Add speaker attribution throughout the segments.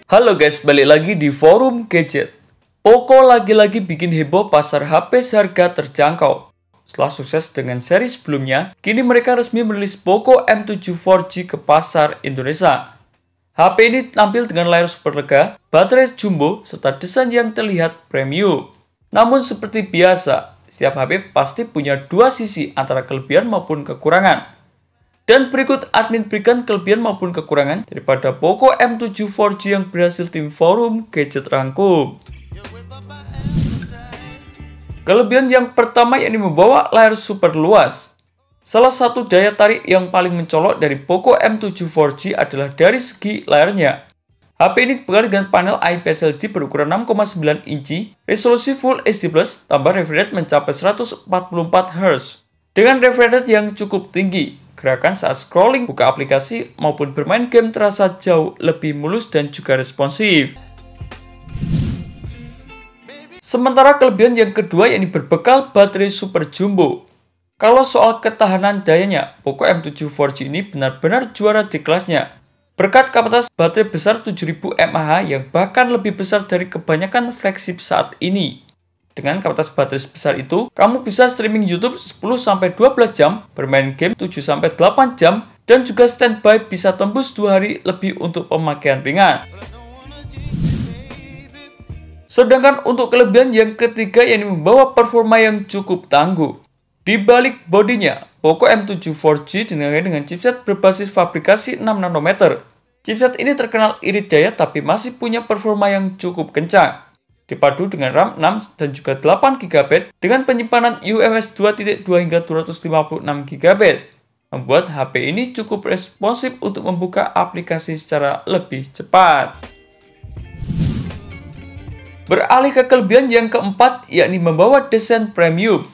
Speaker 1: Halo guys, balik lagi di forum gadget. Poco lagi-lagi bikin heboh pasar HP seharga terjangkau. Setelah sukses dengan seri sebelumnya, kini mereka resmi merilis Poco M7 4G ke pasar Indonesia. HP ini tampil dengan layar super lega, baterai jumbo, serta desain yang terlihat premium. Namun seperti biasa, setiap HP pasti punya dua sisi antara kelebihan maupun kekurangan. Dan berikut admin berikan kelebihan maupun kekurangan daripada Poco M7 4G yang berhasil tim forum gadget rangkum. Kelebihan yang pertama yakni membawa layar super luas. Salah satu daya tarik yang paling mencolok dari Poco M7 4G adalah dari segi layarnya. HP ini dibekali dengan panel IPS LCD berukuran 6,9 inci, resolusi Full HD+, tambah refresh rate mencapai 144 Hz. Dengan refresh rate yang cukup tinggi, gerakan saat scrolling, buka aplikasi, maupun bermain game terasa jauh lebih mulus dan juga responsif. Sementara kelebihan yang kedua yakni berbekal baterai super jumbo. Kalau soal ketahanan dayanya, Poco M7 4G ini benar-benar juara di kelasnya. Berkat kapasitas baterai besar 7000 mAh yang bahkan lebih besar dari kebanyakan flagship saat ini. Dengan kapasitas baterai sebesar itu, kamu bisa streaming YouTube 10-12 jam, bermain game 7-8 jam, dan juga standby bisa tembus 2 hari lebih untuk pemakaian ringan. Sedangkan untuk kelebihan yang ketiga yakni membawa performa yang cukup tangguh. Di balik bodinya, Poco M7 4G dilengkapi dengan chipset berbasis fabrikasi 6 nanometer. Chipset ini terkenal irit daya tapi masih punya performa yang cukup kencang. Dipadu dengan RAM 6 dan juga 8 GB dengan penyimpanan UFS 2.2 hingga 256 GB, membuat HP ini cukup responsif untuk membuka aplikasi secara lebih cepat. Beralih ke kelebihan yang keempat, yakni membawa desain premium.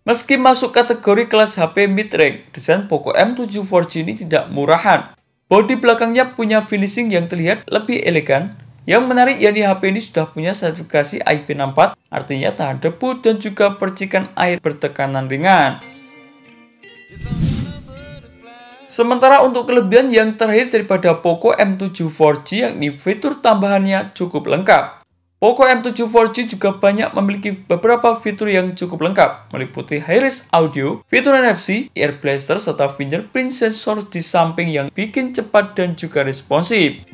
Speaker 1: Meski masuk kategori kelas HP mid-range, desain Poco M7 4G ini tidak murahan. Bodi belakangnya punya finishing yang terlihat lebih elegan. Yang menarik yakni HP ini sudah punya sertifikasi IP64, artinya tahan debu dan juga percikan air bertekanan ringan. Sementara untuk kelebihan yang terakhir daripada Poco M7 4G yakni fitur tambahannya cukup lengkap. Poco M7 4G juga banyak memiliki beberapa fitur yang cukup lengkap, meliputi high-res audio, fitur NFC, Air Blaster, serta fingerprint sensor di samping yang bikin cepat dan juga responsif.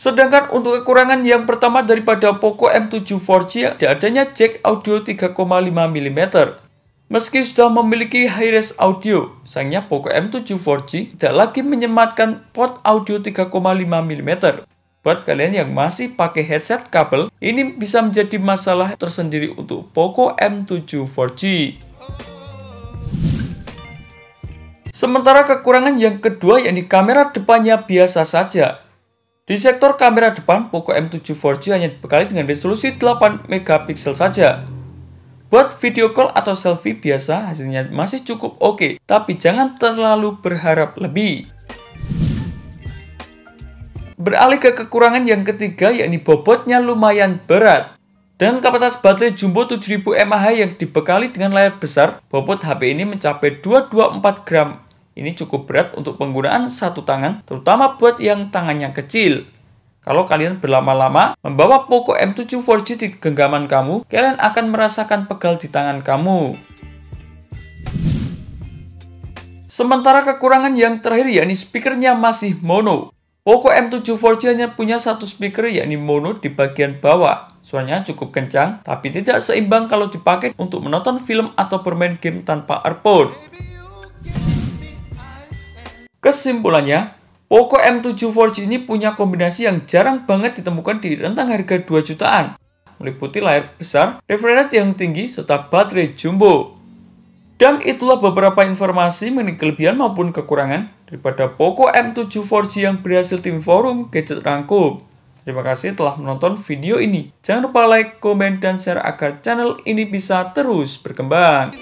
Speaker 1: Sedangkan untuk kekurangan yang pertama daripada Poco M7 4G tidak adanya jack audio 3,5 mm. Meski sudah memiliki high-res audio, sayangnya Poco M7 4G tidak lagi menyematkan port audio 3,5 mm. Buat kalian yang masih pakai headset kabel, ini bisa menjadi masalah tersendiri untuk Poco M7 4G. Sementara kekurangan yang kedua yakni kamera depannya biasa saja. Di sektor kamera depan, Poco M7 4G hanya dibekali dengan resolusi 8 MP saja. Buat video call atau selfie biasa, hasilnya masih cukup oke, tapi jangan terlalu berharap lebih. Beralih ke kekurangan yang ketiga yakni bobotnya lumayan berat. Dengan kapasitas baterai jumbo 7000 mAh yang dibekali dengan layar besar, bobot HP ini mencapai 224 gram. Ini cukup berat untuk penggunaan satu tangan, terutama buat yang tangannya kecil. Kalau kalian berlama-lama membawa Poco M7 4G di genggaman kamu, kalian akan merasakan pegal di tangan kamu. Sementara kekurangan yang terakhir yakni speakernya masih mono. Poco M7 4G hanya punya satu speaker yakni mono di bagian bawah. Suaranya cukup kencang, tapi tidak seimbang kalau dipakai untuk menonton film atau bermain game tanpa earphone. Kesimpulannya, Poco M7 4G ini punya kombinasi yang jarang banget ditemukan di rentang harga 2 jutaan. Meliputi layar besar, refresh rate yang tinggi, serta baterai jumbo. Dan itulah beberapa informasi mengenai kelebihan maupun kekurangan daripada Poco M7 4G yang berhasil tim forum gadget rangkum. Terima kasih telah menonton video ini. Jangan lupa like, komen, dan share agar channel ini bisa terus berkembang.